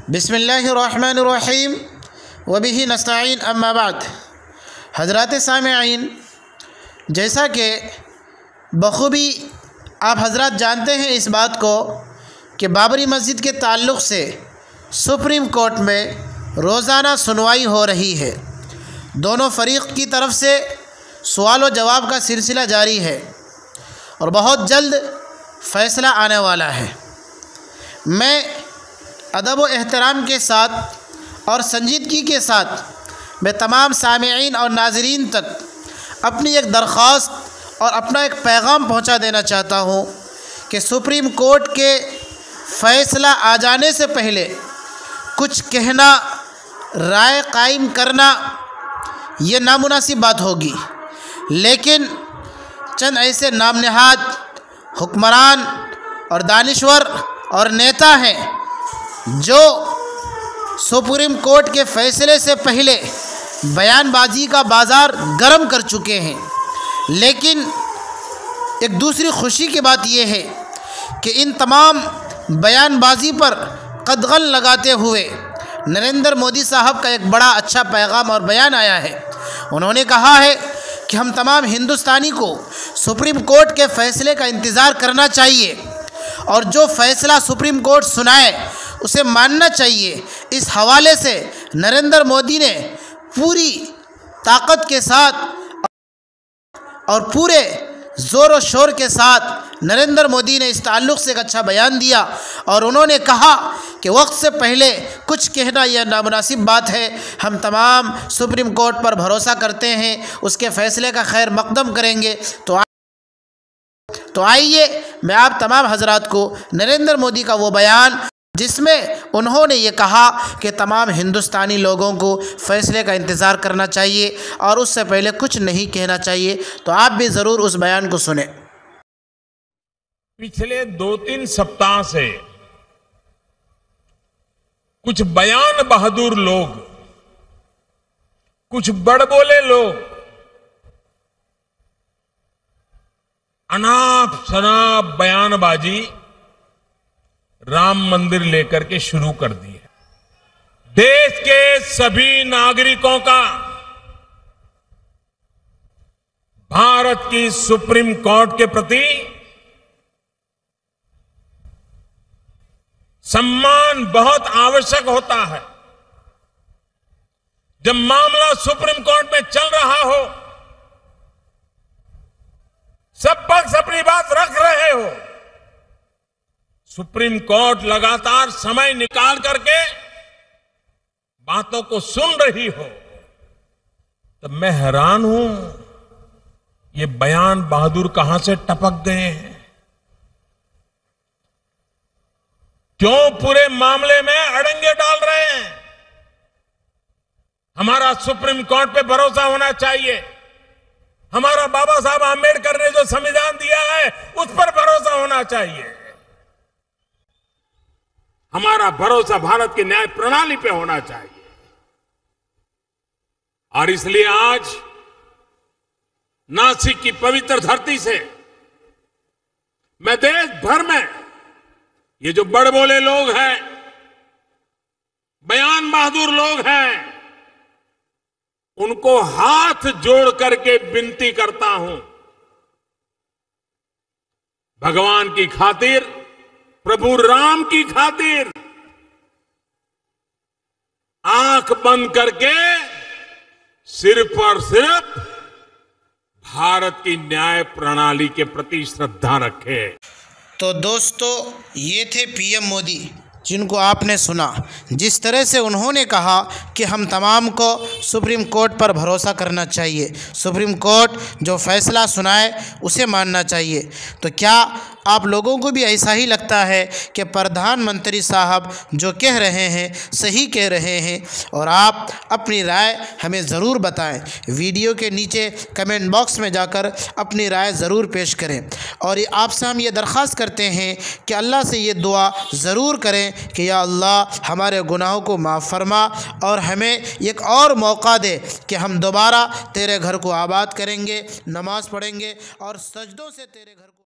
बिस्मिल्लाहिर्रहमानिर्रहीम वबिही नस्तईन अम्मा बाद। हज़रात सामिईन, जैसा कि बखूबी आप हज़रात जानते हैं इस बात को कि बाबरी मस्जिद के ताल्लुक़ से सुप्रीम कोर्ट में रोज़ाना सुनवाई हो रही है। दोनों फ़रीक़ की तरफ से सवाल व जवाब का सिलसिला जारी है और बहुत जल्द फ़ैसला आने वाला है। मैं अदब व एहतराम के साथ और संजीदगी के साथ मैं तमाम सामिईन और नाज़रीन तक अपनी एक दरख्वास्त और अपना एक पैगाम पहुंचा देना चाहता हूं कि सुप्रीम कोर्ट के फ़ैसला आ जाने से पहले कुछ कहना, राय कायम करना ये नामुनासिब बात होगी। लेकिन चंद ऐसे नाम नहाद हुक्मरान और दानिश्वर और नेता हैं जो सुप्रीम कोर्ट के फ़ैसले से पहले बयानबाजी का बाज़ार गर्म कर चुके हैं। लेकिन एक दूसरी खुशी की बात यह है कि इन तमाम बयानबाजी पर कदगन लगाते हुए नरेंद्र मोदी साहब का एक बड़ा अच्छा पैगाम और बयान आया है। उन्होंने कहा है कि हम तमाम हिंदुस्तानी को सुप्रीम कोर्ट के फ़ैसले का इंतज़ार करना चाहिए और जो फ़ैसला सुप्रीम कोर्ट सुनाए उसे मानना चाहिए। इस हवाले से नरेंद्र मोदी ने पूरी ताकत के साथ और पूरे ज़ोर व शोर के साथ नरेंद्र मोदी ने इस ताल्लुक़ से एक अच्छा बयान दिया और उन्होंने कहा कि वक्त से पहले कुछ कहना यह नामुनासिब बात है। हम तमाम सुप्रीम कोर्ट पर भरोसा करते हैं, उसके फ़ैसले का खैर मकदम करेंगे। तो आइए मैं आप तमाम हजरात को नरेंद्र मोदी का वो बयान जिसमें उन्होंने ये कहा कि तमाम हिंदुस्तानी लोगों को फ़ैसले का इंतज़ार करना चाहिए और उससे पहले कुछ नहीं कहना चाहिए, तो आप भी ज़रूर उस बयान को सुने। पिछले 2-3 सप्ताह से कुछ बयान बहादुर लोग, कुछ बड़बोले लोग अनाप शनाप बयानबाजी राम मंदिर लेकर के शुरू कर दी है। देश के सभी नागरिकों का भारत की सुप्रीम कोर्ट के प्रति सम्मान बहुत आवश्यक होता है। जब मामला सुप्रीम कोर्ट में चल रहा हो, सब पक्ष अपनी बात रख रहे हो, सुप्रीम कोर्ट लगातार समय निकाल करके बातों को सुन रही हो, तब मैं हैरान हूं ये बयान बहादुर कहां से टपक गए हैं। क्यों पूरे मामले में अड़ंगे डाल रहे हैं? हमारा सुप्रीम कोर्ट पे भरोसा होना चाहिए। हमारा बाबा साहब आंबेडकर ने जो संविधान दिया है उस पर भरोसा होना चाहिए। हमारा भरोसा भारत की न्याय प्रणाली पे होना चाहिए। और इसलिए आज नासिक की पवित्र धरती से मैं देश भर में ये जो बड़बोले लोग हैं, बयान बहादुर लोग हैं, उनको हाथ जोड़ करके विनती करता हूं, भगवान की खातिर, प्रभु राम की खातिर आंख बंद करके सिर्फ और सिर्फ भारत की न्याय प्रणाली के प्रति श्रद्धा रखें। तो दोस्तों, ये थे पीएम मोदी जिनको आपने सुना। जिस तरह से उन्होंने कहा कि हम तमाम को सुप्रीम कोर्ट पर भरोसा करना चाहिए, सुप्रीम कोर्ट जो फ़ैसला सुनाए उसे मानना चाहिए, तो क्या आप लोगों को भी ऐसा ही लगता है कि प्रधानमंत्री साहब जो कह रहे हैं सही कह रहे हैं? और आप अपनी राय हमें ज़रूर बताएं। वीडियो के नीचे कमेंट बॉक्स में जाकर अपनी राय ज़रूर पेश करें। और आपसे हम ये दरख्वास्त करते हैं कि अल्लाह से ये दुआ ज़रूर करें कि या अल्लाह हमारे गुनाहों को माफ़ फरमा और हमें एक और मौका दे कि हम दोबारा तेरे घर को आबाद करेंगे, नमाज़ पढ़ेंगे और सजदों से तेरे घर को